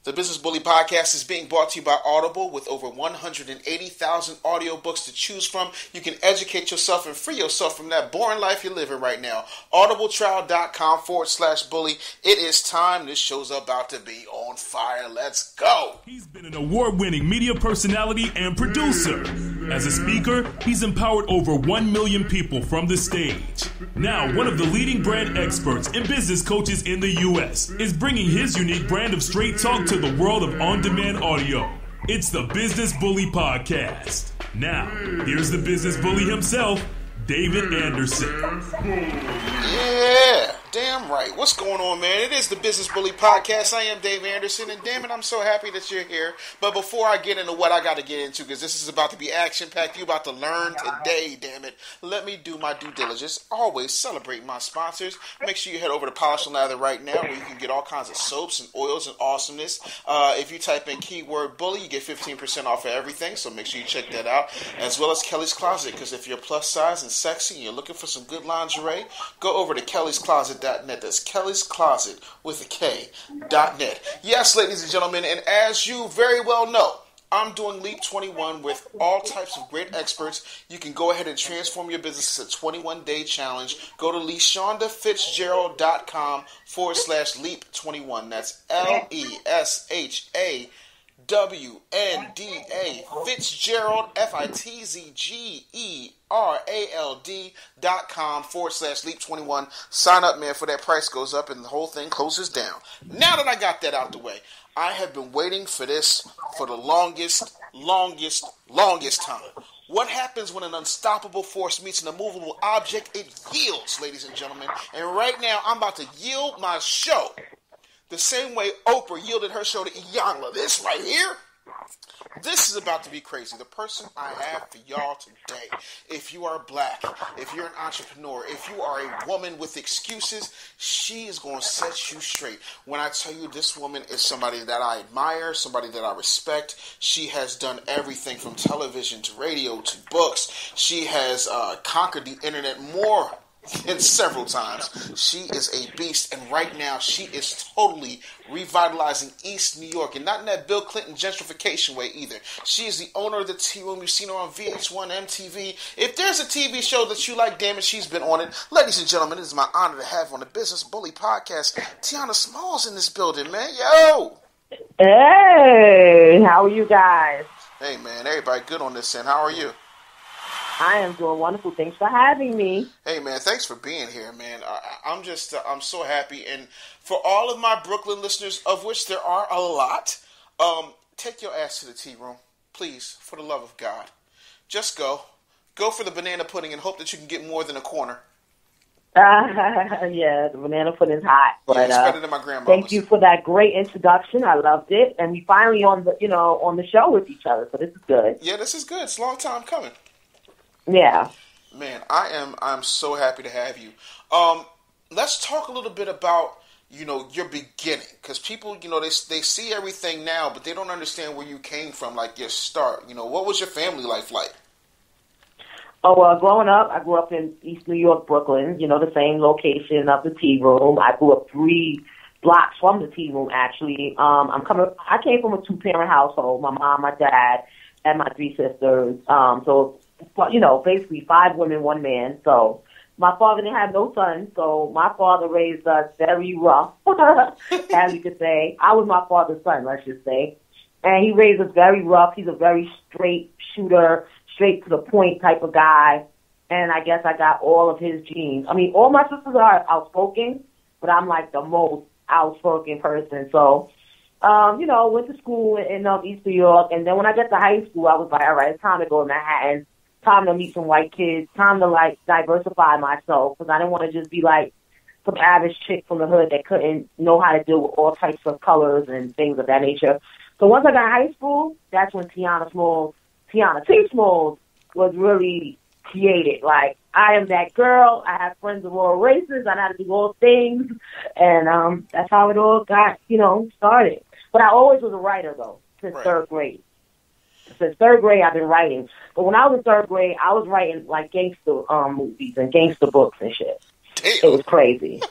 The Business Bully Podcast is being brought to you by Audible. With over 180,000 audiobooks to choose from, you can educate yourself and free yourself from that boring life you're living right now. audibletrial.com/bully. It is time. This show's about to be on fire. Let's go. He's been an award-winning media personality and producer. As a speaker, he's empowered over 1 million people from the stage. Now, one of the leading brand experts and business coaches in the U.S. is bringing his unique brand of straight talk to the world of on-demand audio. It's the Business Bully Podcast. Now, here's the Business Bully himself, David Anderson. Yeah, damn right. What's going on, man? It is the Business Bully Podcast. I am Dave Anderson, and damn it, I'm so happy that you're here. But before I get into what I got to get into, because this is about to be action-packed, you're about to learn today, damn it, let me do my due diligence. Always celebrate my sponsors. Make sure you head over to Polish and Lather right now, where you can get all kinds of soaps and oils and awesomeness. If you type in keyword bully, you get 15% off of everything, so make sure you check that out. As well as Kelly's Closet, because if you're plus size and sexy and you're looking for some good lingerie, go over to kellyscloset.net. That's Kelly's Closet with a K.net. Yes, ladies and gentlemen, and as you very well know, I'm doing Leap 21 with all types of great experts. You can go ahead and transform your business. It's a 21-day challenge. Go to LeShondaFitzgerald.com/Leap21. That's LESHAWNDA Fitzgerald FITZGERALD.com/Leap21. Sign up, man, for that price goes up and the whole thing closes down. Now that I got that out the way, I have been waiting for this for the longest time. What happens when an unstoppable force meets an immovable object? It yields, ladies and gentlemen. And right now, I'm about to yield my show the same way Oprah yielded her show to Iyanla. This right here, this is about to be crazy. The person I have for y'all today, if you are black, if you're an entrepreneur, if you are a woman with excuses, she is going to set you straight. When I tell you this woman is somebody that I admire, somebody that I respect, she has done everything from television to radio to books. She has conquered the internet more and several times. She is a beast, and right now she is totally revitalizing East New York, and not in that Bill Clinton gentrification way either. She is the owner of the Tea Room. You've seen her on VH1, MTV. If there's a TV show that you like, damn it, she's been on it. Ladies and gentlemen, it is my honor to have on the Business Bully Podcast Tionna Smalls in this building, man. Yo! Hey, how are you guys? Hey, man, everybody good on this end. How are you? I am doing wonderful. Thanks for having me. Hey, man, thanks for being here, man. I'm so happy. And for all of my Brooklyn listeners, of which there are a lot, take your ass to the tea room. Please, for the love of God. Just go. Go for the banana pudding and hope that you can get more than a corner. Yeah, the banana pudding's hot. But, yeah, it's better than my grandma's. Thank you for that great introduction. I loved it. And we finally on the show with each other, so this is good. Yeah, this is good. It's a long time coming. Yeah. Man, I'm so happy to have you. Let's talk a little bit about, your beginning. Because people, they see everything now, but they don't understand where you came from, like your start. What was your family life like? Oh, well, growing up, I grew up in East New York, Brooklyn, the same location of the Tea Room. I grew up 3 blocks from the Tea Room, actually. I came from a 2-parent household, my mom, my dad, and my 3 sisters. Basically 5 women, 1 man. So my father didn't have no sons. So my father raised us very rough, as you could say. I was my father's son, let's just say. And he raised us very rough. He's a very straight shooter, straight to the point type of guy. And I guess I got all of his genes. I mean, all my sisters are outspoken, but I'm like the most outspoken person. So, went to school in East New York. And then when I got to high school, I was like, all right, it's time to go to Manhattan. Time to meet some white kids, time to, diversify myself, because I didn't want to just be, some average chick from the hood that couldn't know how to deal with all types of colors and things of that nature. So once I got to high school, that's when Tionna T. Smalls was really created. I am that girl. I have friends of all races. I know how to do all things. And that's how it all got, started. But I always was a writer, though, since 3rd grade. Since 3rd grade, I've been writing. But when I was in 3rd grade, I was writing gangster movies and gangster books and shit. Damn. It was crazy.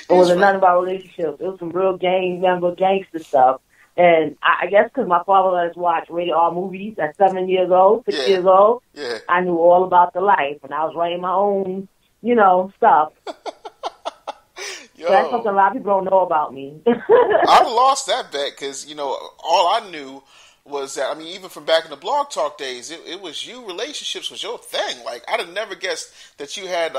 It wasn't nothing about relationships. It was some real gang member gangster stuff. And I guess because my father let us watch rated R movies at 7 years old, 6 years old, I knew all about the life. And I was writing my own, stuff. Yo, so that's something a lot of people don't know about me. I lost that bet because, all I knew was that, even from back in the Blog Talk days, it was you. Relationships was your thing. Like, I'd have never guessed that you had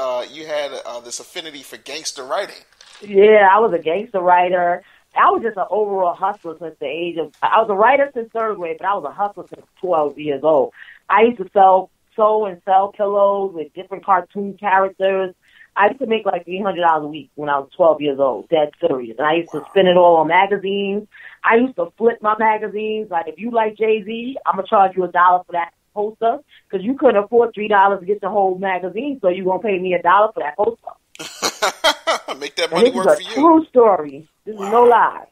this affinity for gangster writing. Yeah, I was a gangster writer. I was just an overall hustler since the age of... I was a writer since 3rd grade, but I was a hustler since 12 years old. I used to sew and sell pillows with different cartoon characters. I used to make like $300 a week when I was 12 years old, dead serious. And I used to spin it all on magazines. I used to flip my magazines. Like, if you like Jay-Z, I'm going to charge you $1 for that poster because you couldn't afford $3 to get the whole magazine, so you're going to pay me $1 for that poster. Make that money work for you. This is a true story. This is no lie.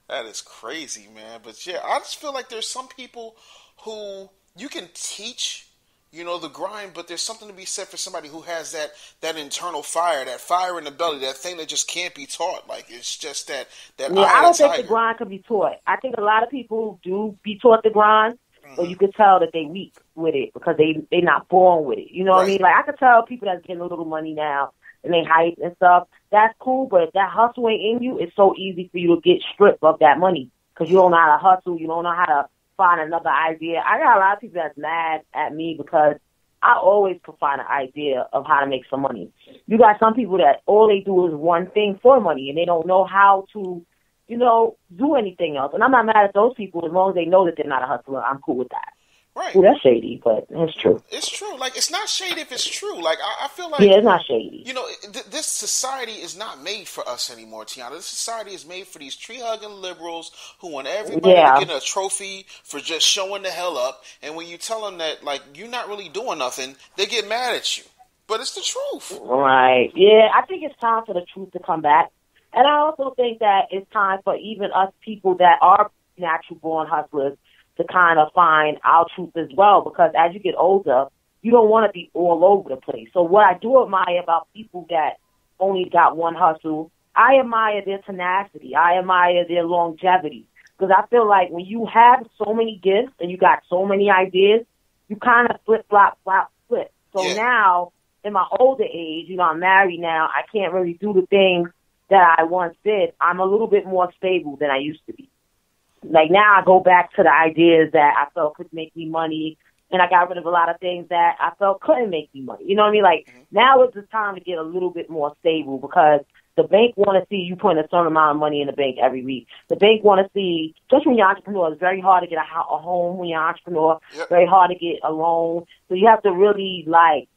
That is crazy, man. But yeah, I just feel like there's some people who you can teach, the grind, but there's something to be said for somebody who has that internal fire, that fire in the belly, that thing that just can't be taught. Like, it's just that I don't think the grind can be taught. I think a lot of people do be taught the grind, but you could tell that they weak with it because they're not born with it. You know what I mean? Like, I could tell people that's getting a little money now and they hype and stuff. That's cool, but if that hustle ain't in you, it's so easy for you to get stripped of that money because you don't know how to hustle. You don't know how to find another idea. I got a lot of people that's mad at me because I always could find an idea of how to make some money. You got some people that all they do is one thing for money and they don't know how to, do anything else. And I'm not mad at those people as long as they know that they're not a hustler. I'm cool with that. Right. Ooh, that's shady, but it's true. It's true. Like, it's not shady if it's true. Like, I feel like... Yeah, it's not shady. This society is not made for us anymore, Tionna. This society is made for these tree-hugging liberals who want everybody to get a trophy for just showing the hell up. And when you tell them that, like, you're not really doing nothing, they get mad at you. But it's the truth. Right. Yeah, I think it's time for the truth to come back. And I also think that it's time for even us people that are natural-born hustlers to kind of find our truth as well, because as you get older, you don't want to be all over the place. So what I do admire about people that only got one hustle, I admire their tenacity. I admire their longevity, because I feel like when you have so many gifts and you got so many ideas, you kind of flip, flop, flop, flip. So now, in my older age, I'm married now, I can't really do the things that I once did. I'm a little bit more stable than I used to be. Like, now I go back to the ideas that I felt could make me money, and I got rid of a lot of things that I felt couldn't make me money. You know what I mean? Like, now is the time to get a little bit more stable, because the bank want to see you putting a certain amount of money in the bank every week. The bank want to see, especially when you're an entrepreneur, it's very hard to get a home when you're an entrepreneur, very hard to get a loan. So you have to really, like,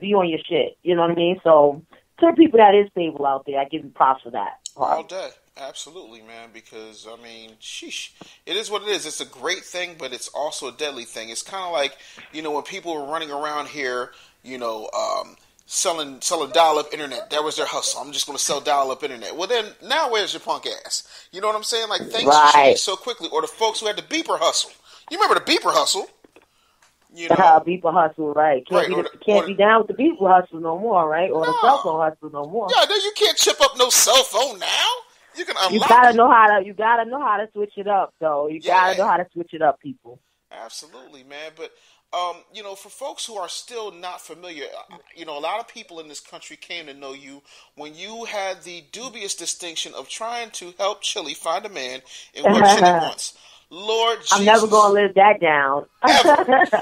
be on your shit. You know what I mean? So to the people that is stable out there, I give you props for that. All day. Absolutely, man, because, sheesh, it is what it is. It's a great thing, but it's also a deadly thing. It's kind of like, when people were running around here, selling dial-up internet. That was their hustle. I'm just going to sell dial-up internet. Well, then, now where's your punk ass? You know what I'm saying? Like, things change so quickly. Or the folks who had the beeper hustle. You remember the beeper hustle? Beeper hustle, right. Can't be down with the beeper hustle no more, right? Or the cell phone hustle no more. Yeah, you can't chip up no cell phone now. You can unlock. You gotta know how to switch it up, though. You gotta know how to switch it up, people. Absolutely, man. But for folks who are still not familiar, a lot of people in this country came to know you when you had the dubious distinction of trying to help Chili find a man in what Chili wants. Lord Jesus. I'm never gonna live that down. Ever.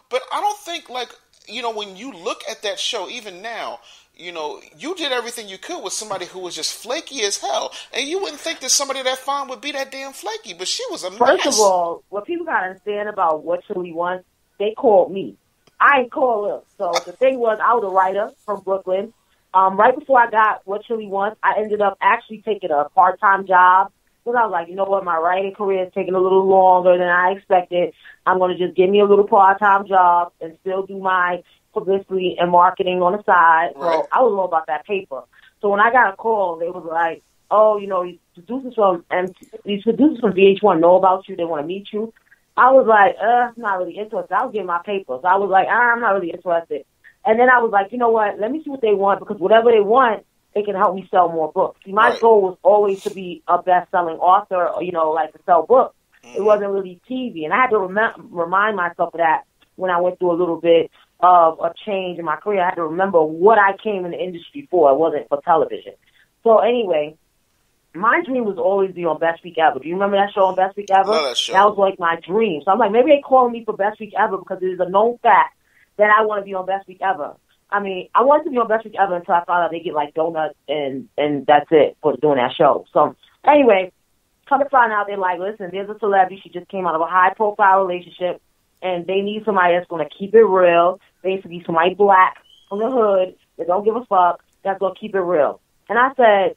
But I don't think, like, when you look at that show, even now, you did everything you could with somebody who was just flaky as hell. And you wouldn't think that somebody that fine would be that damn flaky, but she was a mess. First of all, what people got to understand about what Chili wants, they called me. I ain't call her. So the thing was, I was a writer from Brooklyn. Right before I got what Chili wants, I ended up actually taking a part-time job. Because I was like, you know what, my writing career is taking a little longer than I expected. I'm going to just give me a little part-time job and still do my publicity and marketing on the side. Right. So I was all about that paper. So when I got a call, they was like, oh, these producers from VH1 know about you. They want to meet you. I was like, I'm not really interested. I was getting my papers. I was like, I'm not really interested. And then I was like, you know what? Let me see what they want, because whatever they want, it can help me sell more books. See, my goal was always to be a best-selling author, or, like to sell books. It wasn't really TV. And I had to remind myself of that when I went through a little bit of a change in my career. I had to remember what I came in the industry for. It wasn't for television. So anyway, my dream was always to be on Best Week Ever. Do you remember that show on Best Week Ever? Love that show. That was like my dream. So I'm like, maybe they calling me for Best Week Ever because it is a known fact that I want to be on Best Week Ever. I mean, I wanted to be on Best Week Ever until I found out they get like donuts and that's it for doing that show. So anyway, come to find out, they're like, listen, there's a celebrity. She just came out of a high-profile relationship, and they need somebody that's going to keep it real, basically somebody black from the hood that don't give a fuck, that's going to keep it real. And I said,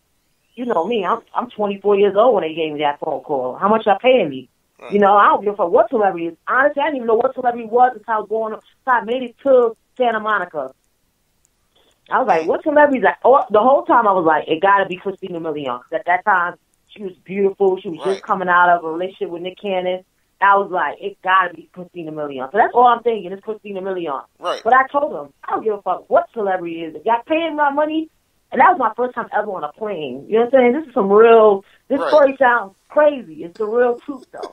you know me, I'm 24 years old when they gave me that phone call. How much y'all paying me? Right. I don't give a fuck what celebrity is. Honestly, I didn't even know what celebrity was until I made it to Santa Monica. I was like, what celebrity is that? Oh, the whole time I was like, it got to be Christina Milian. Because at that time, she was beautiful. She was just coming out of a relationship with Nick Cannon. I was like, it got to be Christina Milian. So that's all I'm thinking is Christina Milian. Right. But I told them, I don't give a fuck what celebrity it is. If y'all paying my money, and that was my first time ever on a plane. You know what I'm saying? This is some real, this story sounds crazy. It's the real truth, though.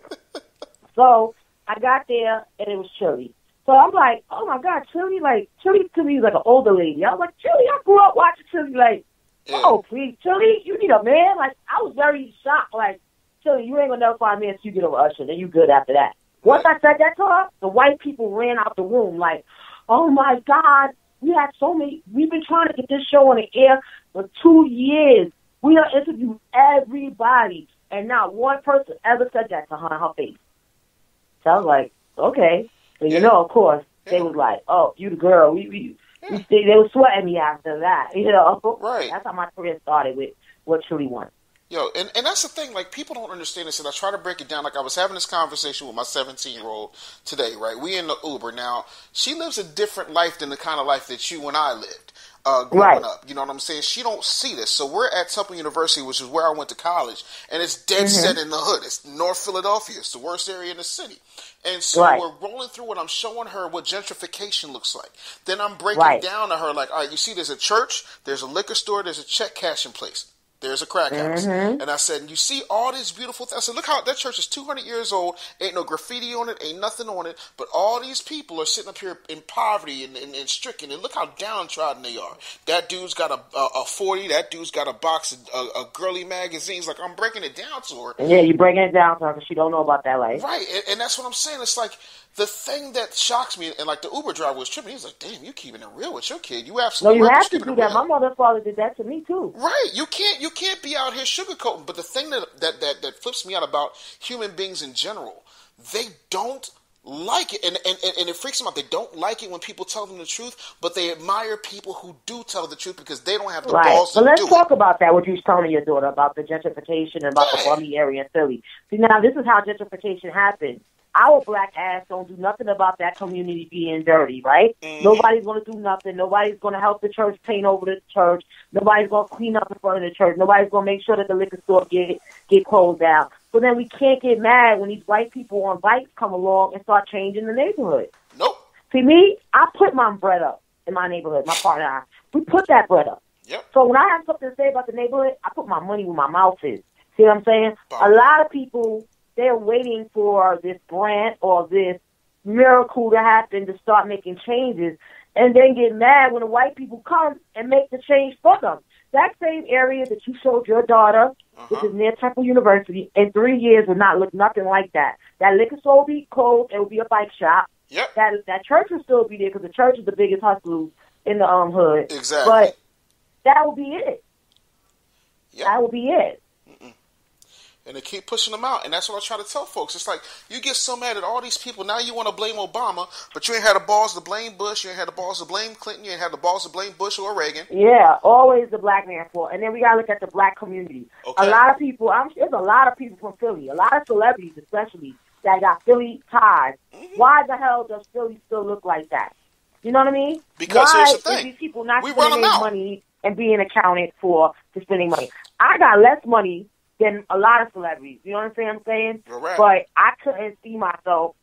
So I got there, and it was Chili. So I'm like, oh, my God, Chili? Like, Chili to me is like an older lady. I was like, Chili, I grew up watching Chili. Like, oh, please, Chili, you need a man? Like, I was very shocked. Like, Chili, you ain't going to never find a man until you get over Usher. Then you good after that. Once I said that to her, the white people ran out the room like, oh, my God. We've been trying to get this show on the air for 2 years. We have interviewed everybody, and not one person ever said that to her in her face. So I was like, okay. So, of course, they was like, oh, you the girl. They were sweating me after that, Right. That's how my career started with what Truly won. Yo, and that's the thing, like, people don't understand this, and I try to break it down. Like, I was having this conversation with my 17-year-old today, right? We in the Uber. Now, she lives a different life than the kind of life that you and I lived growing up. You know what I'm saying? She don't see this. So we're at Temple University, which is where I went to college, and it's dead set in the hood. It's North Philadelphia. It's the worst area in the city. And so we're rolling through it. I'm showing her what gentrification looks like. Then I'm breaking down to her, like, all right, you see there's a church, there's a liquor store, there's a check cashing place. There's a crack house. And I said, you see all this beautiful things? I said, look how that church is 200 years old. Ain't no graffiti on it. Ain't nothing on it. But all these people are sitting up here in poverty and stricken. And look how downtrodden they are. That dude's got a 40. That dude's got a box of girly magazines. Like, I'm breaking it down to her. Yeah, you're breaking it down to her because she don't know about that life. Right. And that's what I'm saying. It's like, the thing that shocks me, and like the Uber driver was tripping, he was like, damn, you keeping it real with your kid. You absolutely you have to do that. My mother and father did that to me too. Right. You can't be out here sugarcoating. But the thing that flips me out about human beings in general, they don't like it. And it freaks them out. They don't like it when people tell them the truth, but they admire people who do tell the truth because they don't have the balls to do it. But let's talk about that, what you was telling your daughter about the gentrification and about the bummy area in Philly. See, now this is how gentrification happens. Our black ass don't do nothing about that community being dirty, right? Nobody's going to do nothing. Nobody's going to help the church paint over the church. Nobody's going to clean up in front of the church. Nobody's going to make sure that the liquor store get closed down. So then we can't get mad when these white people on bikes come along and start changing the neighborhood. Nope. See, me, I put my bread up in my neighborhood, my partner and I. We put that bread up. Yep. So when I have something to say about the neighborhood, I put my money where my mouth is. See what I'm saying? A lot of people, they're waiting for this grant or this miracle to happen to start making changes and then get mad when the white people come and make the change for them. That same area that you showed your daughter, which is near Temple University, in 3 years would not look nothing like that. That liquor store will be closed. It will be a bike shop. Yep. That church will still be there because the church is the biggest hustle in the hood. Exactly. But that will be it. Yep. That will be it. And they keep pushing them out. And that's what I try to tell folks. It's like, you get so mad at all these people. Now you want to blame Obama, but you ain't had the balls to blame Bush. You ain't had the balls to blame Clinton. You ain't had the balls to blame Bush or Reagan. Yeah, always the black man fault. And then we got to look at the black community. Okay. A lot of people, there's a lot of people from Philly, a lot of celebrities especially, that got Philly ties. Why the hell does Philly still look like that? You know what I mean? Because why here's the thing. These people not we spending money and being accounted for spending money? I got less money than a lot of celebrities. You know what I'm saying? Right. But I couldn't see myself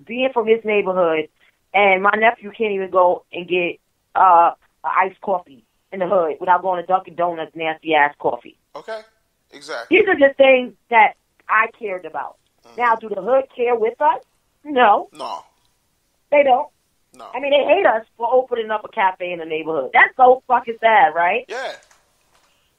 being from this neighborhood, and my nephew can't even go and get iced coffee. in the hood without going to Dunkin' Donuts nasty ass coffee. Okay, exactly. These are just things that I cared about. Now, do the hood care with us? No. No. They don't. No. I mean, they hate us for opening up a cafe in the neighborhood. That's so fucking sad, right? Yeah.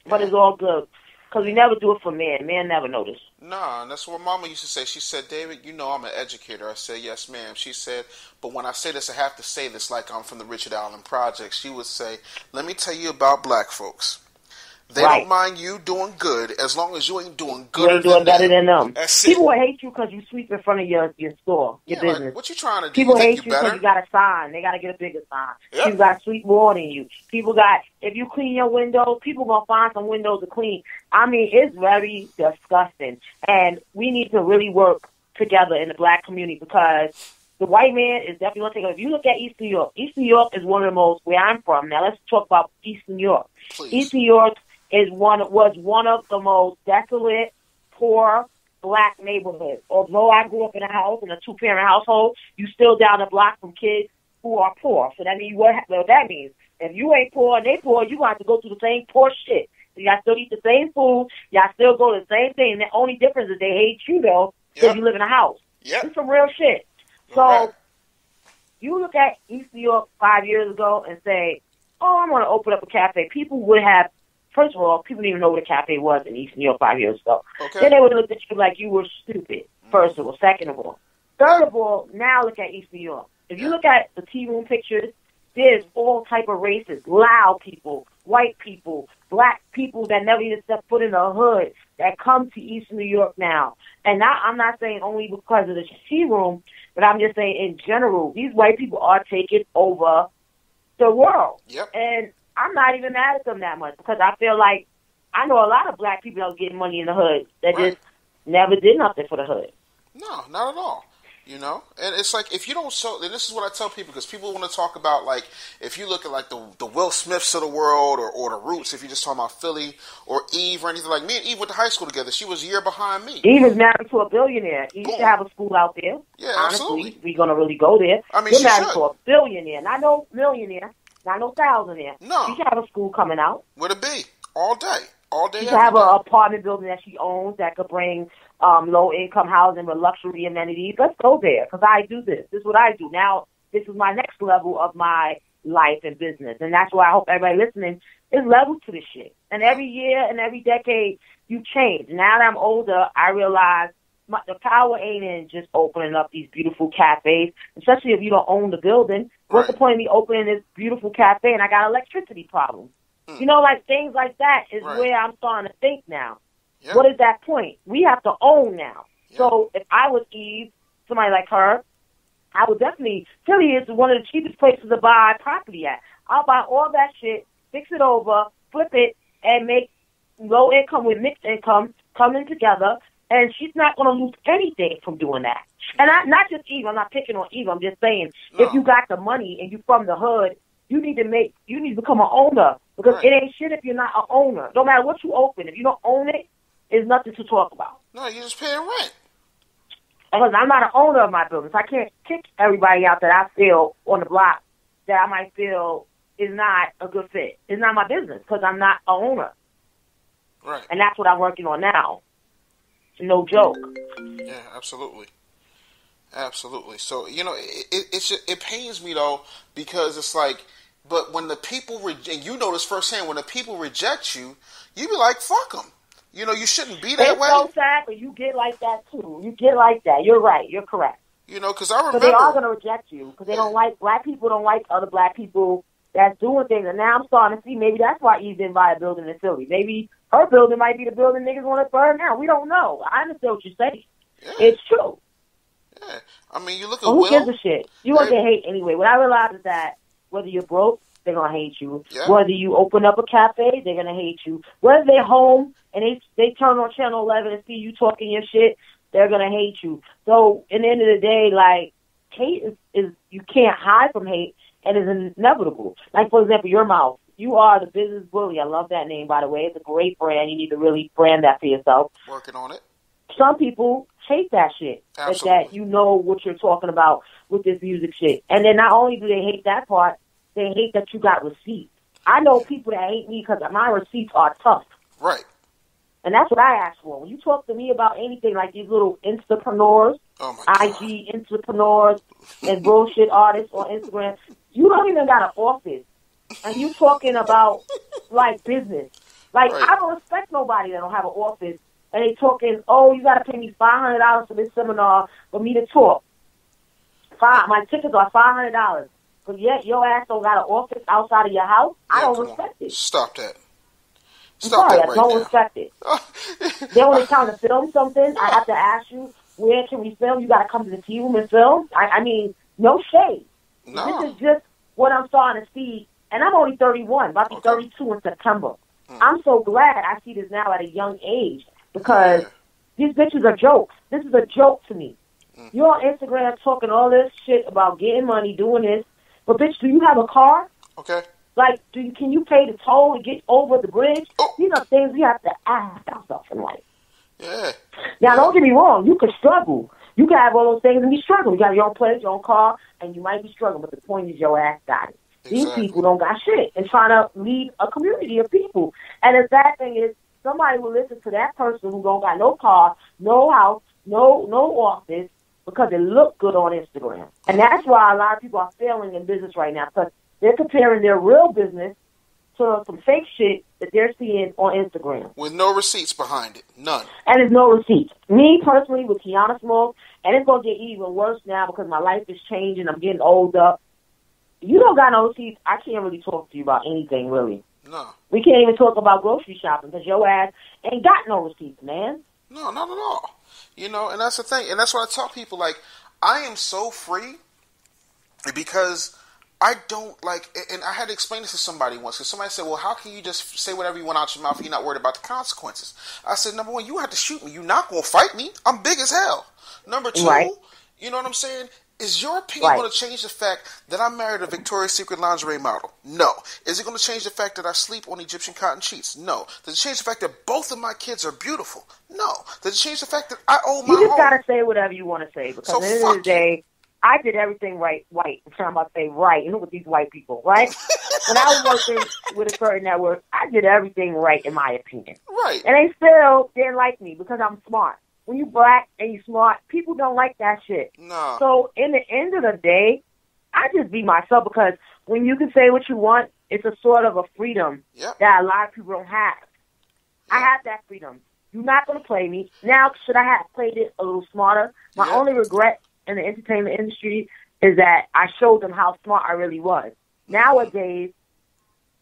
But it's all good. Because we never do it for men. Men never notice. Nah, and that's what Mama used to say. She said, David, you know I'm an educator. I said, yes, ma'am. She said, but when I say this, I have to say this like I'm from the Richard Allen Project. She would say, let me tell you about black folks. They don't mind you doing good as long as you ain't doing good. You ain't doing better than them. That's People it. will hate you because you sweep in front of your store, your business. Like, what you trying to do? People you hate you because you got a sign. They got to get a bigger sign. Yep. People got to sweep more than you. People got, if you clean your windows, people going to find some windows to clean. I mean, it's very disgusting. And we need to really work together in the black community because the white man is definitely going to take it. If you look at East New York, East New York is one of the most, where I'm from. Now, let's talk about East New York. Please. East New York was one of the most desolate, poor black neighborhoods. Although I grew up in a house, in a two-parent household, you still down the block from kids who are poor. So that means what that means. If you ain't poor and they poor, you have to go through the same poor shit. So y'all still eat the same food, y'all still go to the same thing. And the only difference is they hate you though, because you live in a house. Yep. It's some real shit. So right. You look at East New York 5 years ago and say, oh, I'm going to open up a cafe. People would have, first of all, people didn't even know what a cafe was in East New York 5 years ago. Okay. Then they would look at you like you were stupid, first of all. Second of all. Third of all, now look at East New York. If you look at the tea room pictures, there's all type of races, loud people, white people, black people that never even stepped foot in the hood that come to East New York now. And now, I'm not saying only because of the tea room, but I'm just saying in general, these white people are taking over the world. Yep. And I'm not even mad at them that much because I feel like I know a lot of black people that was getting money in the hood that just never did nothing for the hood. No, not at all. You know, and it's like if you don't show, and this is what I tell people because people want to talk about like if you look at like the Will Smiths of the world or the Roots, if you're just talking about Philly or Eve or anything like me and Eve went to high school together. She was a year behind me. Eve is married to a billionaire. Eve should have a school out there. Yeah, honestly, absolutely. We're gonna really go there. I mean, you're she married should. to a billionaire, not no millionaire, not no thousandaire. No, she should have a school coming out with a B all day. All day. She should have an apartment building that she owns that could bring low-income housing with luxury amenities. Let's go there because I do this. This is what I do. Now, this is my next level of my life and business, and that's why I hope everybody listening is level to this shit. And every year and every decade, you change. Now that I'm older, I realize the power ain't in just opening up these beautiful cafes, especially if you don't own the building. What's the point of me opening this beautiful cafe and I got electricity problems? You know, like things like that is where I'm starting to think now. Yep. What is that point? We have to own now. Yep. So if I was Eve, somebody like her, I would definitely, Philly is one of the cheapest places to buy property at. I'll buy all that shit, fix it over, flip it, and make low income with mixed income coming together. And she's not going to lose anything from doing that. And not just Eve. I'm not picking on Eve. I'm just saying, if you got the money and you from the hood, you need to become an owner because it ain't shit if you're not an owner. No matter what you open, if you don't own it, it's nothing to talk about. No, you're just paying rent. Because I'm not an owner of my business. I can't kick everybody out that I feel on the block that I might feel is not a good fit. It's not my business because I'm not an owner. Right. And that's what I'm working on now. No joke. Yeah, absolutely. Absolutely. So, you know, it pains me, though, because it's like, but when the people, and you know this firsthand, when the people reject you, you be like, fuck them. You know, you shouldn't be that way. It's so sad, but you get like that, too. You get like that. You're right. You're correct. You know, because I remember. But they are going to reject you because they don't like, black people don't like other black people that's doing things. And now I'm starting to see maybe that's why Eve didn't buy a building in Philly. Maybe her building might be the building niggas want to burn now. We don't know. I understand what you're saying. Yeah. It's true. Yeah. I mean, you look at Will. Who gives a shit? You want to get hate anyway. What I realize is that whether you're broke, they're going to hate you. Yeah. Whether you open up a cafe, they're going to hate you. Whether they're home and they turn on Channel 11 and see you talking your shit, they're going to hate you. So, in the end of the day, like, hate is you can't hide from hate, and it's inevitable. Like, for example, your mouth. You are the business bully. I love that name, by the way. It's a great brand. You need to really brand that for yourself. Working on it. Some people hate that shit. Absolutely. That you know what you're talking about with this music shit. And then not only do they hate that part, they hate that you got receipts. I know people that hate me because my receipts are tough. Right. And that's what I ask for. When you talk to me about anything like these little Instapreneurs, IG entrepreneurs, and bullshit artists on Instagram, you don't even got an office. And you talking about, like, business. Like, I don't respect nobody that don't have an office. And they talking, oh, you got to pay me $500 for this seminar for me to talk. My tickets are $500. But yet your ass don't got an office outside of your house? Yeah, I don't respect it. Stop that. Stop that right now. I don't respect it. Then when it's time to film something, I have to ask you, where can we film? You got to come to the tea room and film? I mean, no shade. No. This is just what I'm starting to see. And I'm only 31, about to be 32 in September. I'm so glad I see this now at a young age because these bitches are jokes. This is a joke to me. You're on Instagram talking all this shit about getting money, doing this. But, bitch, do you have a car? Okay. Like, can you pay the toll to get over the bridge? Oh. These are things we have to ask ourselves in life. Yeah. Now, don't get me wrong. You could struggle. You can have all those things and be struggling. You got your own place, your own car, and you might be struggling. But the point is your ass got it. Exactly. These people don't got shit and trying to lead a community of people. And the sad thing is somebody will listen to that person who don't got no car, no house, no office because it look good on Instagram. And that's why a lot of people are failing in business right now because they're comparing their real business to some fake shit that they're seeing on Instagram. With no receipts behind it. None. And there's no receipts. Me, personally, with Tionna Smalls, and it's going to get even worse now because my life is changing. I'm getting older. You don't got no receipts. I can't really talk to you about anything, really. No. We can't even talk about grocery shopping because your ass ain't got no receipts, man. No, not at all. You know, and that's the thing. And that's what I tell people, like, I am so free because I don't, like, and I had to explain this to somebody once, because somebody said, well, how can you just say whatever you want out your mouth if you're not worried about the consequences? I said, number one, you have to shoot me. You're not going to fight me. I'm big as hell. Number two, you know what I'm saying? Is your opinion going to change the fact that I married a Victoria's Secret lingerie model? No. Is it going to change the fact that I sleep on Egyptian cotton sheets? No. Does it change the fact that both of my kids are beautiful? No. Does it change the fact that I own my home? You just got to say whatever you want to say because at the end of the day, I did everything right, white. I'm about to say right. You know, with these white people, right? When I was working with a certain network, I did everything right, in my opinion. Right. And they still didn't like me because I'm smart. When you black and you smart, people don't like that shit. No. So in the end of the day, I just be myself because when you can say what you want, it's a sort of a freedom that a lot of people don't have. I have that freedom. You're not going to play me. Now, should I have played it a little smarter? My only regret in the entertainment industry is that I showed them how smart I really was. Nowadays,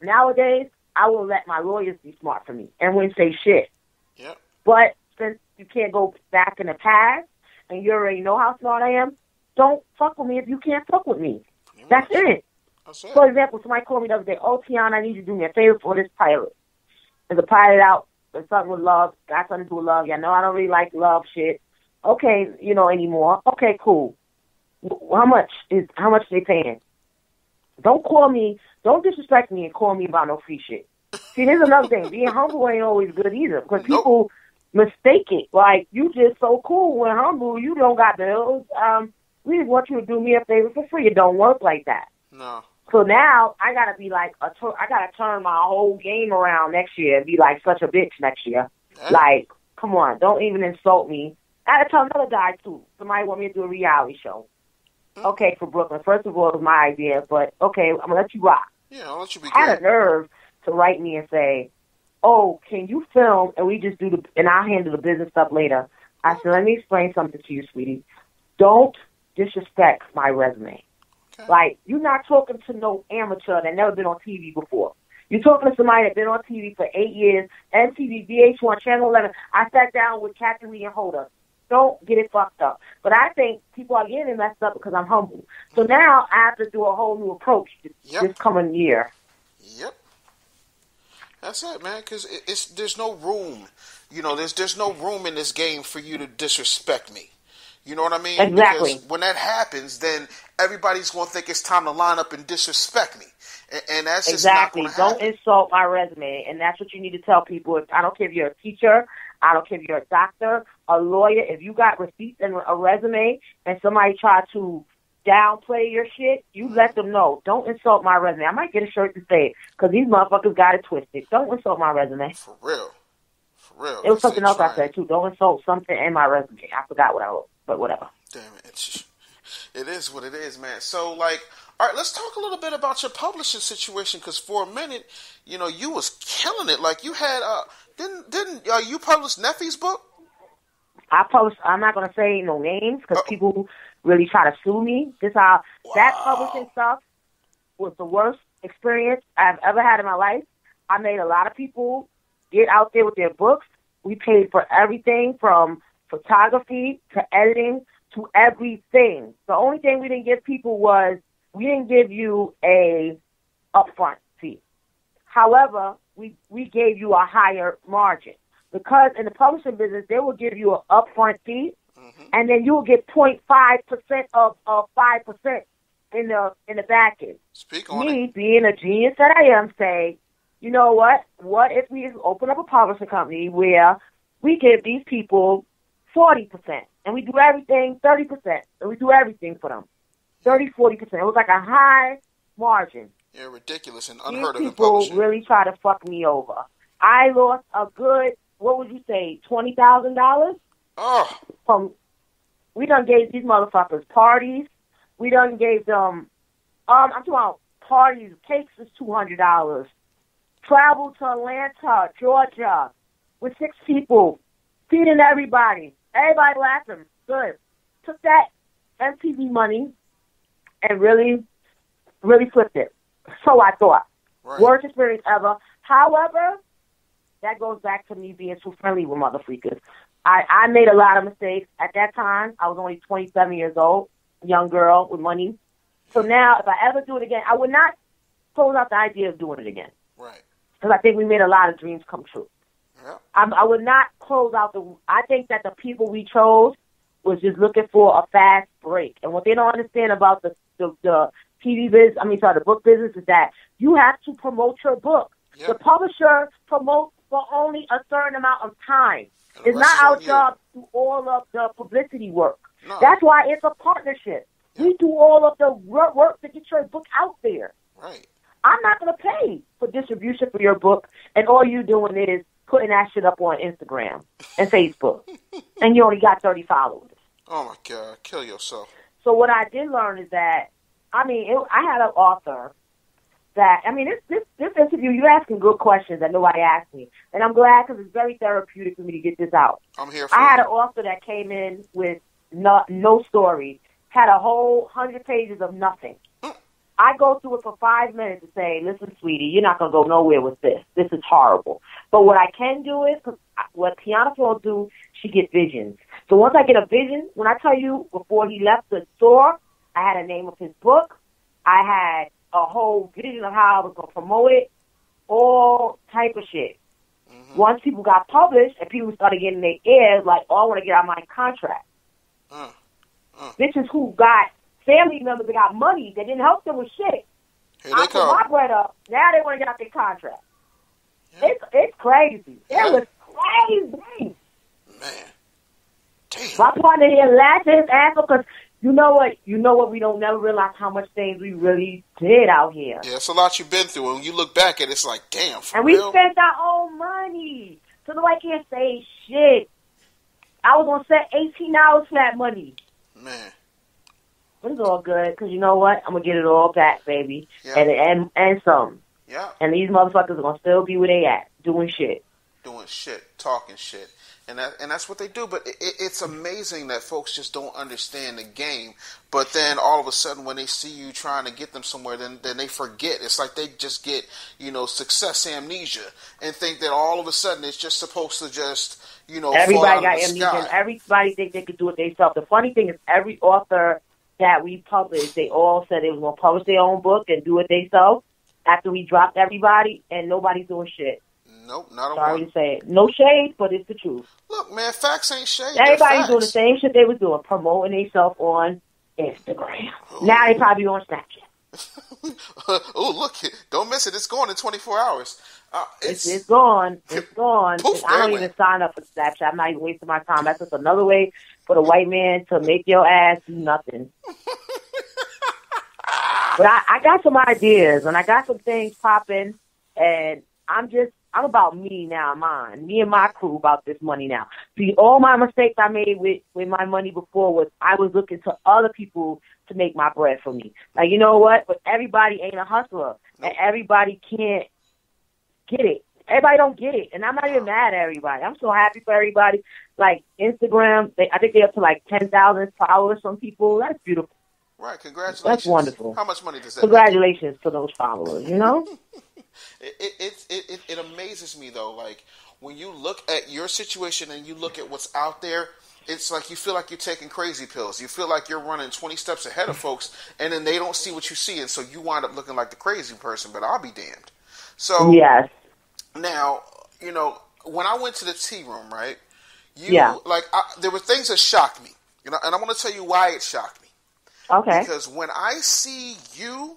I will let my lawyers be smart for me and wouldn't say shit. Yep. But since you can't go back in the past and you already know how smart I am, don't fuck with me if you can't fuck with me. That's it. For example, somebody called me the other day, oh, Tionna, I need you to do me a favor for this pilot. There's a pilot out, there's something with love, got something to do with love. Yeah, no, I don't really like love shit. Okay, you know, anymore. Okay, cool. How much they paying? Don't call me, don't disrespect me and call me about no free shit. See, there's another thing. Being humble ain't always good either because people mistake it. Like, you just so cool when humble, you don't got bills. We just want you to do me a favor for free. It don't work like that. No. So now I gotta be like I gotta turn my whole game around next year and be like such a bitch next year. Yeah. Like, come on, don't even insult me. I gotta tell another guy too. Somebody want me to do a reality show. Okay, for Brooklyn. First of all, it was my idea, but okay, I'm gonna let you rock. Yeah, I'll let you be. I had a nerve to write me and say, oh, can you film and we just do and I'll handle the business stuff later. I said, let me explain something to you, sweetie. Don't disrespect my resume. Okay. Like, you're not talking to no amateur that never been on TV before. You're talking to somebody that's been on TV for 8 years, MTV, VH1, Channel 11. I sat down with Captain Lee and Holder. Don't get it fucked up. But I think people are getting messed up because I'm humble. So now I have to do a whole new approach this coming year. Yep. That's it, man, because there's no room. You know, there's no room in this game for you to disrespect me. You know what I mean? Exactly. Because when that happens, then everybody's going to think it's time to line up and disrespect me. And that's just not going to happen. Don't insult my resume. And that's what you need to tell people. I don't care if you're a teacher. I don't care if you're a doctor, a lawyer. If you got receipts and a resume and somebody tried to downplay your shit, you let them know. Don't insult my resume. I might get a shirt to say it because these motherfuckers got it twisted. Don't insult my resume. For real. For real. It was something else I said, too. Don't insult something in my resume. I forgot what I wrote, but whatever. Damn it. It is what it is, man. So, like, all right, let's talk a little bit about your publishing situation because for a minute, you know, you was killing it. Like, you had, didn't you publish Neffy's book? I published, I'm not going to say no names because people really try to sue me. That publishing stuff was the worst experience I've ever had in my life. I made a lot of people get out there with their books. We paid for everything from photography to editing to everything. The only thing we didn't give people was we didn't give you a upfront fee. However, we gave you a higher margin. Because in the publishing business, they will give you an upfront fee, and then you will get 0.5% of 5% in the back end. Speak on Me, it. being a genius that I am, say, you know what? What if we open up a publishing company where we give these people 40%, and we do everything 30%, and we do everything for them, 30, 40%. It was like a high margin. Yeah, ridiculous and unheard of in people publishing. really try to fuck me over. I lost a good, what would you say, $20,000? Oh. We done gave these motherfuckers parties. We done gave them, I'm talking about parties. Cakes is $200. Travel to Atlanta, Georgia, with 6 people, feeding everybody. Everybody laughing. Good. Took that MTV money and really, really flipped it. So I thought. Right. Worst experience ever. However, that goes back to me being too friendly with mother freakers. I made a lot of mistakes. At that time, I was only 27 years old, young girl with money. So now, if I ever do it again, I would not close out the idea of doing it again. Right. Because I think we made a lot of dreams come true. Yeah. I would not close out I think that the people we chose was just looking for a fast break. And what they don't understand about the TV business, the book business is that you have to promote your book. Yep. The publisher promotes for only a certain amount of time. It's not our job to do all of the publicity work. No. That's why it's a partnership. Yep. We do all of the work to get your book out there. Right. I'm not going to pay for distribution for your book, and all you doing is putting that shit up on Instagram and Facebook, and you only got 30 followers. Oh, my God. Kill yourself. So what I did learn is that, I had an author that, this interview, you're asking good questions that nobody asked me. And I'm glad because it's very therapeutic for me to get this out. I'm here for I had an author that came in with no story, had a whole 100 pages of nothing. I go through it for 5 minutes and say, listen, sweetie, you're not going to go nowhere with this. This is horrible. But what I can do is, cause what Tionna Smalls do, she gets visions. So once I get a vision, when I tell you before he left the store, I had a name of his book. I had a whole vision of how I was going to promote it, all type of shit. Mm-hmm. Once people got published and people started getting their ears, like, oh, I want to get out my contract. Bitches who got family members that got money that didn't help them with shit. Here they I come. put my bread up. Now they want to get out their contract. Yeah. It's crazy. It was crazy. Man. Damn. My partner here laughing his ass off because you know what? We don't never realize how much things we really did out here. Yeah, it's a lot you've been through. And when you look back at it, it's like, damn, for and real? we spent our own money. So nobody can't say shit. I was going to set $18 for that money. Man. But it's all good, because you know what? I'm going to get it all back, baby. Yeah. And some. Yeah. And these motherfuckers are going to still be where they at, doing shit. Doing shit, talking shit. And that's what they do. But it's amazing that folks just don't understand the game. But then all of a sudden when they see you trying to get them somewhere, then they forget. It's like they just get, success amnesia and think that all of a sudden it's just supposed to just, everybody got amnesia and everybody think they could do it themselves. The funny thing is every author that we published, they all said they was going to publish their own book and do it themselves after we dropped everybody, and nobody's doing shit. Nope, not a Sorry one. to say it. No shade, but it's the truth. Look, man, facts ain't shade. Everybody's doing the same shit they was doing, promoting themselves on Instagram. Ooh. Now they probably on Snapchat. Oh, look, don't miss it. It's gone in 24 hours. It's gone. It's gone. Poof, I don't even sign up for Snapchat. I'm not even wasting my time. That's just another way for the white man to make your ass do nothing. But I got some ideas, and I got some things popping, and I'm about me now, me and my crew about this money now. See, all my mistakes I made with my money before was I was looking to other people to make my bread for me. Like, you know what? But everybody ain't a hustler, and everybody can't get it. Everybody don't get it, and I'm not even mad at everybody. I'm so happy for everybody. Like Instagram, I think they're up to like 10,000 followers. Some people, that's beautiful. Right, congratulations. That's wonderful. How much money does that Congratulations to those followers, you know? It amazes me, though, like, when you look at your situation and you look at what's out there, it's like you feel like you're taking crazy pills. You feel like you're running 20 steps ahead of folks, and then they don't see what you see, and so you wind up looking like the crazy person, but I'll be damned. So, yes. Now, you know, when I went to the tea room, right, there were things that shocked me, you know, and I want to tell you why it shocked me. Okay. Because when I see you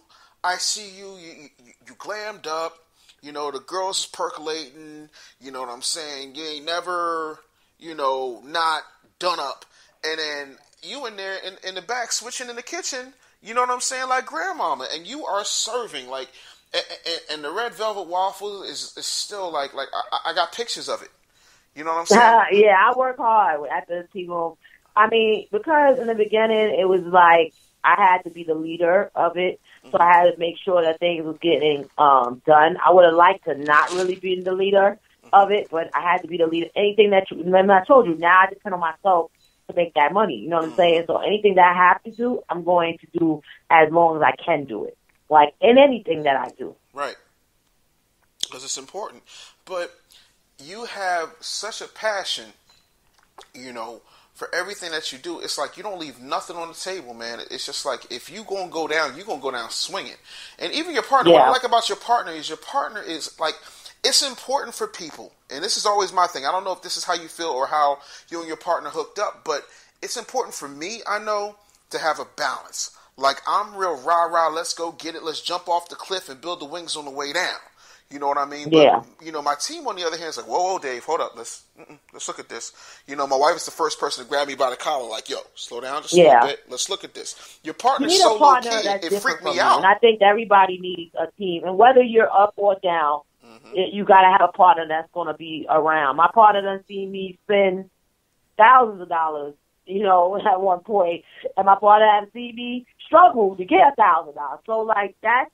glammed up, you know, the girls is percolating, you know what I'm saying? You ain't never, you know, not done up. And then you in there in the back switching in the kitchen, you know what I'm saying? Like grandmama. And you are serving, like, and the red velvet waffle is still like I got pictures of it. You know what I'm saying? Yeah, I work hard at the tea room. I mean, because in the beginning it was like I had to be the leader of it, so I had to make sure that things was getting done. I would have liked to not really be the leader of it, but I had to be the leader. Anything that remember I told you, now I depend on myself to make that money. You know what I'm saying? So anything that I have to do, I'm going to do as long as I can do it. Like in anything that I do. Right. Because it's important. But you have such a passion, you know, for everything that you do. It's like you don't leave nothing on the table, man. It's just like if you going to go down, you're going to go down swinging. And even your partner, what I like about your partner is like, it's important for people. And this is always my thing. I don't know if this is how you feel or how you and your partner hooked up, but it's important for me, I know, to have a balance. Like, I'm real rah-rah, let's go get it, let's jump off the cliff and build the wings on the way down. You know what I mean? Yeah. But, you know, my team, on the other hand, is like, whoa, Dave, hold up, let's look at this. You know, my wife is the first person to grab me by the collar, like, yo, slow down just a little bit, let's look at this. Your partner's so low-key, it freaked me out. And I think everybody needs a team. And whether you're up or down, you got to have a partner that's going to be around. My partner done seen me spend thousands of dollars, you know, at one point, and my partner had seen me struggle to get $1,000. So, like, that's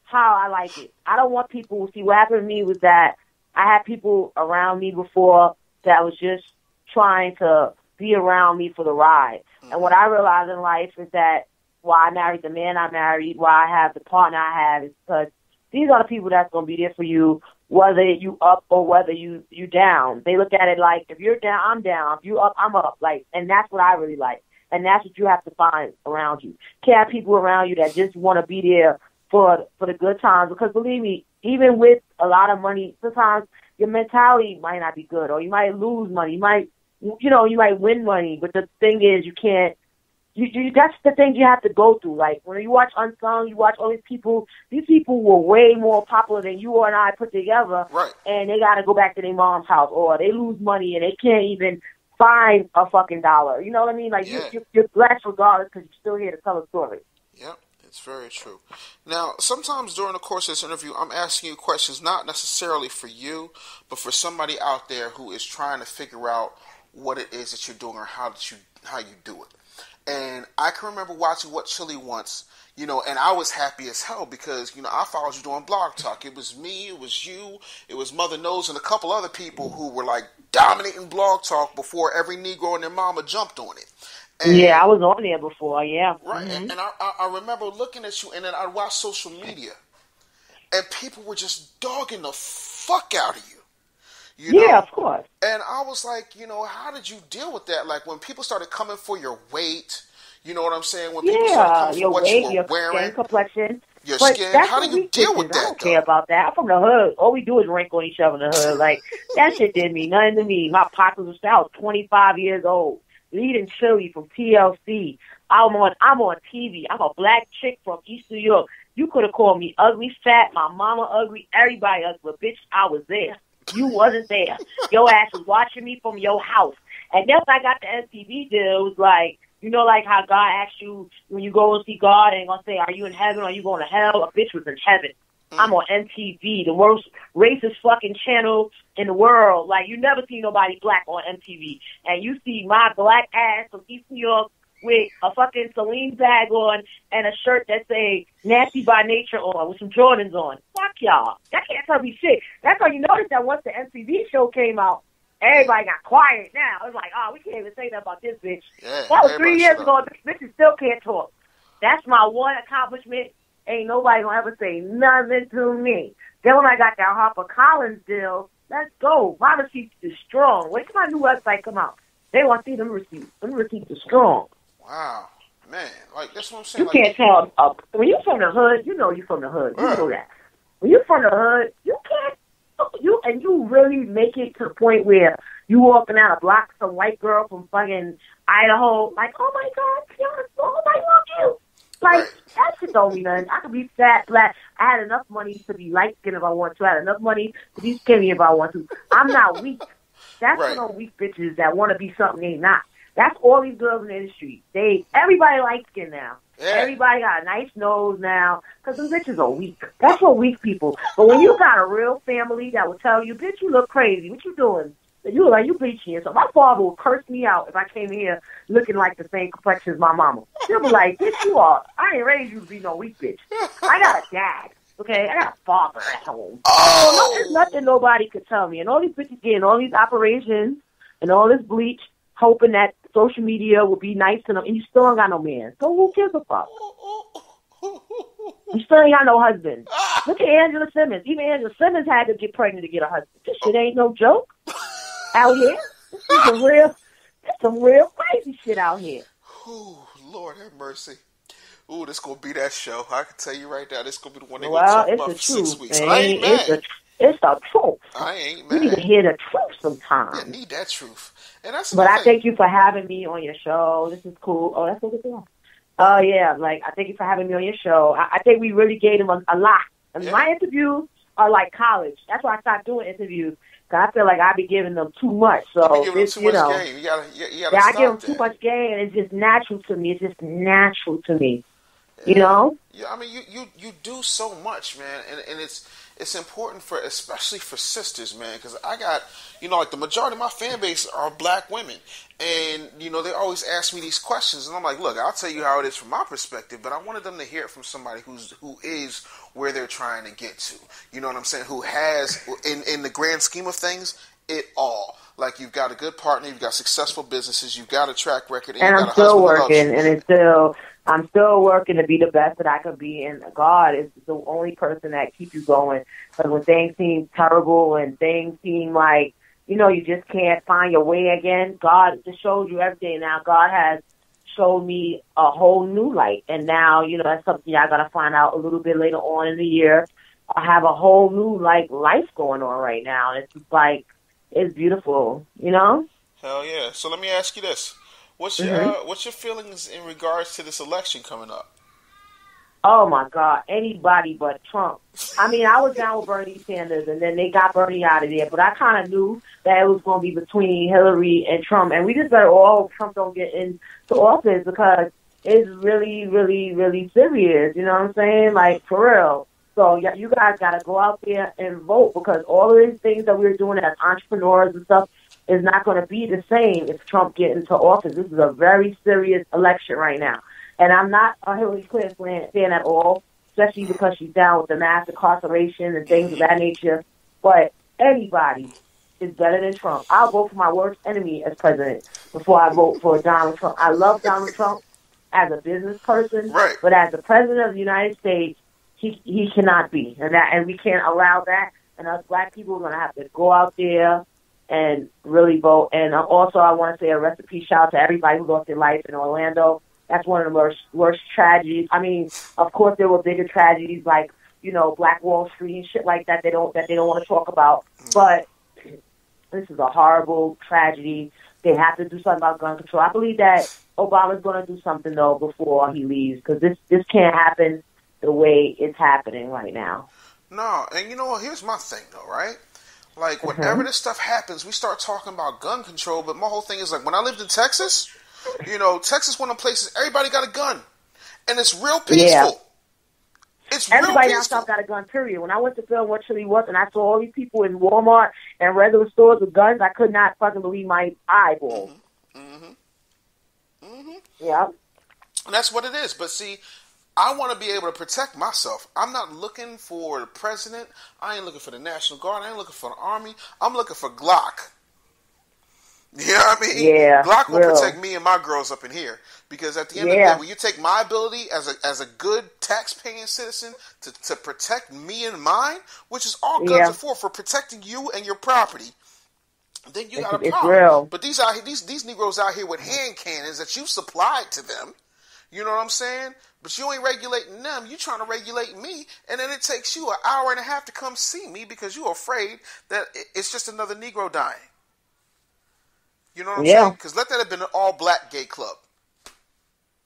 how I like it. I don't want people, see, what happened to me was that I had people around me before that was just trying to be around me for the ride. And what I realized in life is that why I married the man I married, why I have the partner I have, is because these are the people that's going to be there for you, whether you up or whether you down. They look at it like, if you're down, I'm down. If you up, I'm up. Like, and that's what I really like. And that's what you have to find around you. Can't have people around you that just want to be there for the good times. Because believe me, even with a lot of money, sometimes your mentality might not be good, or you might lose money. You might win money. But the thing is, you can't. That's the things you have to go through. Like, when you watch Unsung, you watch all these people were way more popular than you and I put together. Right. And they got to go back to their mom's house, or they lose money and they can't even find a fucking dollar. You know what I mean? Like, you're blessed regardless because you're still here to tell a story. Yep, it's very true. Now, sometimes during the course of this interview, I'm asking you questions not necessarily for you, but for somebody out there who is trying to figure out what it is that you're doing or how you do it. And I can remember watching What Chili Wants, you know, and I was happy as hell because, you know, I followed you doing Blog Talk. It was me, it was you, it was Mother Nose and a couple other people who were, like, dominating Blog Talk before every Negro and their mama jumped on it. And, yeah, I was on there before, yeah. Right, and I remember looking at you, and then I'd watch social media, and people were just dogging the fuck out of you. You know? Of course. And I was like, you know, how did you deal with that? Like, when people started coming for your weight, you know what I'm saying? When people started coming for what weight, you were your wearing. Skin complexion. Your skin. How do you deal with that, I don't care about that. I'm from the hood. All we do is rank on each other in the hood. Like, that shit didn't mean nothing to me. My pops was 25 years old, leading Chili from TLC. I'm on TV. I'm a black chick from East New York. You could have called me ugly, fat, my mama ugly, everybody ugly, but bitch, I was there. You wasn't there. Your ass was watching me from your house. And then when I got the MTV deal, it was like, You know, like how God asks you when you go and see God and gonna say, "Are you in heaven or are you going to hell?" A bitch was in heaven. I'm on MTV, the worst racist fucking channel in the world. Like, you never see nobody black on MTV. And you see my black ass from East New York with a fucking Celine bag on and a shirt that say Nasty by Nature on with some Jordans on. Fuck y'all. That can't tell me shit. That's why you notice that once the MTV show came out, everybody got quiet now. It's like, oh, we can't even say that about this bitch. Yeah, that was 3 years ago. This bitch still can't talk. That's my one accomplishment. Ain't nobody gonna ever say nothing to me. Then when I got that HarperCollins deal, let's go. My receipts is strong. When my new website come out, they want to see them receipts. Them receipts are strong. Wow, man, like that's what I'm saying. You can't tell. When you from the hood, you know you from the hood. You know that. When you from the hood, you can't. You really make it to the point where you walking out a block, some white girl from fucking Idaho, like, oh my God, Tionna Smalls, I love you. Like, that shit don't mean nothing. I could be fat, black. I had enough money to be light-skinned if I want to. I had enough money to be skinny if I want to. I'm not weak. That's for those weak bitches that want to be something they not. That's all these girls in the industry. Everybody light-skinned now. Yeah. Everybody got a nice nose now because them bitches are weak. That's for weak people. But when you got a real family that will tell you, bitch, you look crazy. What you doing? You look like you bleaching yourself. My father would curse me out if I came here looking like the same complexion as my mama. He'll be like, bitch, you are. I ain't raised you to be no weak bitch. I got a dad. Okay? I got a father at home. Oh. So there's nothing nobody could tell me. And all these bitches getting all these operations and all this bleach, hoping that social media will be nice to them, and you still ain't got no man. So who gives a fuck? You still ain't got no husband. Look at Angela Simmons. Even Angela Simmons had to get pregnant to get a husband. This shit ain't no joke. Out here. This is some real crazy shit out here. Ooh, Lord have mercy. Ooh, this gonna be that show. I can tell you right now, this gonna be the one they gonna talk about for 6 weeks. I ain't mad. It's the truth. I ain't mad. You need to hear the truth sometimes. Yeah, need that truth. And that's but I thank you for having me on your show. This is cool. Oh, that's a good thing. Oh, yeah. Like, I thank you for having me on your show. I think we really gave them a lot. And my interviews are like college. That's why I stopped doing interviews. Because I feel like I be giving them too much. So, you too much game. You gotta yeah, I give them too much game, and it's just natural to me. It's just natural to me. Yeah. You know? Yeah, I mean, you do so much, man. And it's important especially for sisters, man, because I got, like the majority of my fan base are black women. And, they always ask me these questions. And I'm like, look, I'll tell you how it is from my perspective, but I wanted them to hear it from somebody who is where they're trying to get to. You know what I'm saying? Who has, in the grand scheme of things, it all. Like, you've got a good partner, you've got successful businesses, you've got a track record, and you've got a husband who loves you. I'm still working to be the best that I could be, and God is the only person that keeps you going. Because when things seem terrible and things seem like, you just can't find your way again, God just shows you everything. Now, God has showed me a whole new light, and now, that's something I got to find out a little bit later on in the year. I have a whole new, life going on right now, and it's just like, it's beautiful, Hell yeah. So let me ask you this. What's your feelings in regards to this election coming up? Oh, my God. Anybody but Trump. I mean, I was down with Bernie Sanders, and then they got Bernie out of there. But I kind of knew that it was going to be between Hillary and Trump. And we just better all hope Trump don't get into office because it's really, really, really serious. You know what I'm saying? Like, for real. So, yeah, you guys got to go out there and vote because all of these things that we're doing as entrepreneurs and stuff is not going to be the same if Trump gets into office. This is a very serious election right now. And I'm not a Hillary Clinton fan at all, especially because she's down with the mass incarceration and things of that nature. But anybody is better than Trump. I'll vote for my worst enemy as president before I vote for Donald Trump. I love Donald Trump as a business person, right. But as the president of the United States, he cannot be. And we can't allow that. And us black people are going to have to go out there and really vote. And also I want to say a recipe shout out to everybody who lost their life in Orlando. That's one of the worst tragedies. I mean, of course, there were bigger tragedies like, Black Wall Street and shit like that. They don't want to talk about. But this is a horrible tragedy. They have to do something about gun control. I believe that Obama's going to do something though before he leaves because this can't happen the way it's happening right now. No, and here's my thing though, right? Like whenever this stuff happens, we start talking about gun control. But my whole thing is like when I lived in Texas. Texas one of them places everybody got a gun, and it's real peaceful. Yeah. It's Everybody real down peaceful. south got a gun, period. When I went to film what Chili was and I saw all these people in Walmart and regular stores with guns, I could not fucking believe my eyeballs. Yeah. And that's what it is. But see, I want to be able to protect myself. I'm not looking for the president. I ain't looking for the National Guard. I ain't looking for the Army. I'm looking for Glock. You know what I mean? Yeah. Glock will real. protect me and my girls up in here. Because at the end of the day, when you take my ability as a good tax-paying citizen to protect me and mine, which is all guns are for protecting you and your property, then you got a problem. It's real. But these Negroes out here with hand cannons that you supplied to them, you know what I'm saying? But you ain't regulating them. You trying to regulate me, and then it takes you an hour and a half to come see me because you're afraid that it's just another Negro dying. You know what I'm saying? Because let that have been an all-black gay club.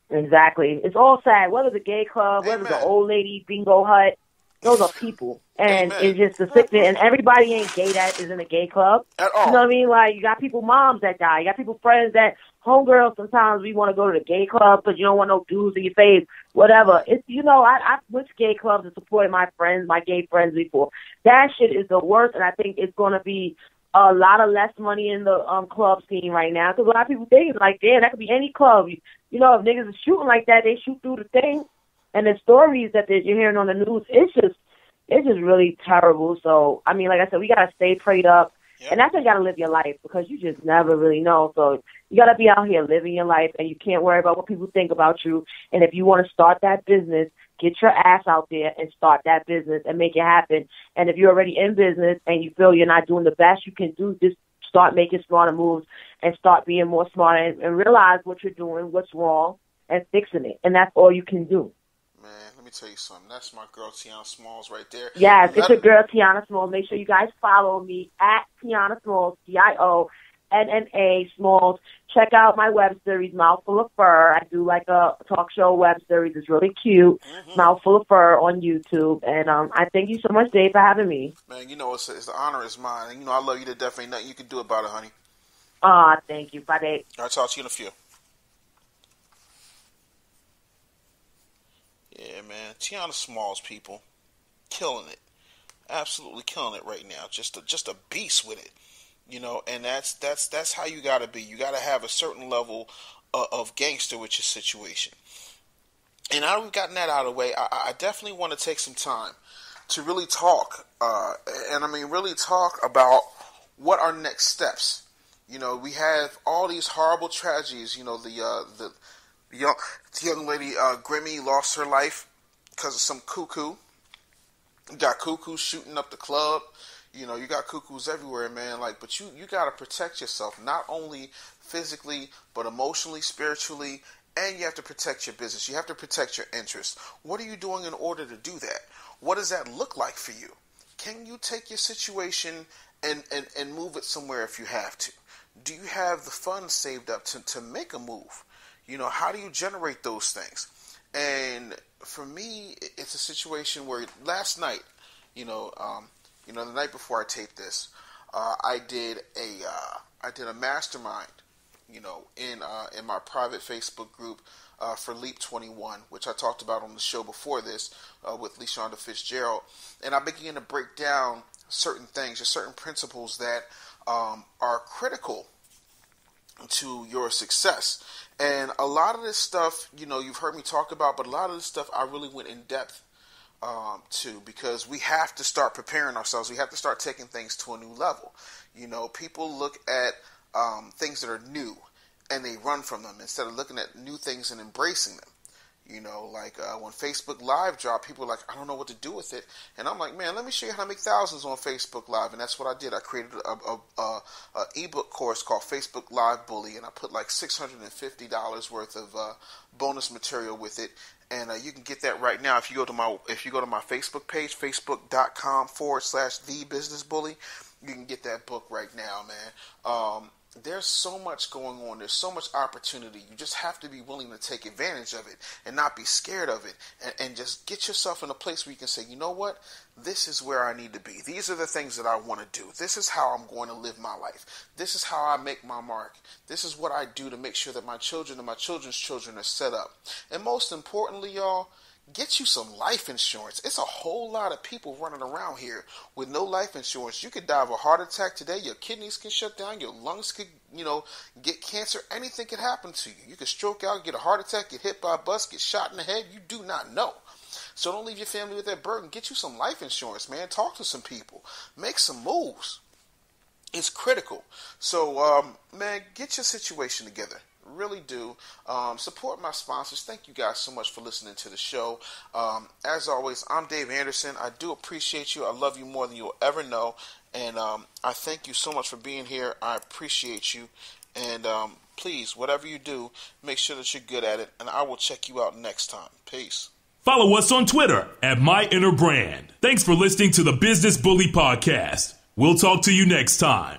Exactly. It's all sad. Whether the gay club, whether the old lady bingo hut, those are people. And it's just to sit there, and everybody ain't gay that is in a gay club. At all. You know what I mean? Like, you got people, moms that die. You got people, friends that, homegirls, sometimes we want to go to the gay club because you don't want no dudes in your face, whatever. It's, I went to gay clubs and supported my friends, my gay friends before. That shit is the worst, and I think it's going to be a lot of less money in the club scene right now because a lot of people think, like, damn, that could be any club. If niggas are shooting like that, they shoot through the thing. And the stories that you're hearing on the news, it's just really terrible. So, I mean, like I said, we got to stay prayed up. Yep. And that's how you got to live your life because you just never really know. So you got to be out here living your life and you can't worry about what people think about you. And if you want to start that business, get your ass out there and start that business and make it happen. And if you're already in business and you feel you're not doing the best you can do, just start making smarter moves and start being more smart and realize what you're doing, what's wrong, and fixing it. And that's all you can do. Man, let me tell you something. That's my girl, Tionna Smalls, right there. Yes, it's your girl, Tionna Smalls. Make sure you guys follow me at Tionna Smalls, TIONNA Smalls. Check out my web series, Mouthful of Fur. I do like a talk show web series. It's really cute. Mouthful of Fur on YouTube. And I thank you so much, Dave, for having me. Man, it's the honor is mine. And, I love you to death. Ain't nothing you can do about it, honey. Thank you. Bye, Dave. I'll talk to you in a few. Yeah, man. Tionna Smalls, people. Killing it. Absolutely killing it right now. Just a beast with it. And that's how you got to be. You got to have a certain level of gangster with your situation. And now we've gotten that out of the way, I definitely want to take some time to really talk, really talk about what our next steps. We have all these horrible tragedies. The young lady Grimmy lost her life because of some cuckoo. You got cuckoos shooting up the club. You got cuckoos everywhere, man. But you got to protect yourself, not only physically, but emotionally, spiritually, and you have to protect your business. You have to protect your interests. What are you doing in order to do that? What does that look like for you? Can you take your situation and move it somewhere if you have to? Do you have the funds saved up to make a move? How do you generate those things? And for me, it's a situation where last night, the night before I taped this, I did a mastermind, in my private Facebook group for Leap 21, which I talked about on the show before this with LeShonda Fitzgerald, and I began to break down certain things, just certain principles that are critical to your success. And a lot of this stuff, you've heard me talk about, but a lot of this stuff I really went in depth to, because we have to start preparing ourselves. We have to start taking things to a new level. People look at things that are new and they run from them instead of looking at new things and embracing them. When Facebook Live dropped, people were like, I don't know what to do with it. And I'm like, man, let me show you how to make thousands on Facebook Live. And that's what I did. I created a ebook course called Facebook Live Bully, and I put like $650 worth of bonus material with it. And you can get that right now if you go to my Facebook page, facebook.com/thebusinessbully. You can get that book right now, man. there's so much going on. There's so much opportunity. You just have to be willing to take advantage of it and not be scared of it, and just get yourself in a place where you can say, you know what? This is where I need to be. These are the things that I want to do. This is how I'm going to live my life. This is how I make my mark. This is what I do to make sure that my children and my children's children are set up. And most importantly, y'all, get you some life insurance. It's a whole lot of people running around here with no life insurance. You could die of a heart attack today. Your kidneys can shut down. Your lungs could, get cancer. Anything could happen to you. You could stroke out, get a heart attack, get hit by a bus, get shot in the head. You do not know. So don't leave your family with that burden. Get you some life insurance, man. Talk to some people. Make some moves. It's critical. So, man, get your situation together. Really do. Support my sponsors. Thank you guys so much for listening to the show. As always, I'm Dave Anderson. I do appreciate you. I love you more than you'll ever know. And I thank you so much for being here. I appreciate you. And please, whatever you do, make sure that you're good at it. And I will check you out next time. Peace. Follow us on Twitter at MyInnerBrand. Thanks for listening to the Business Bully Podcast. We'll talk to you next time.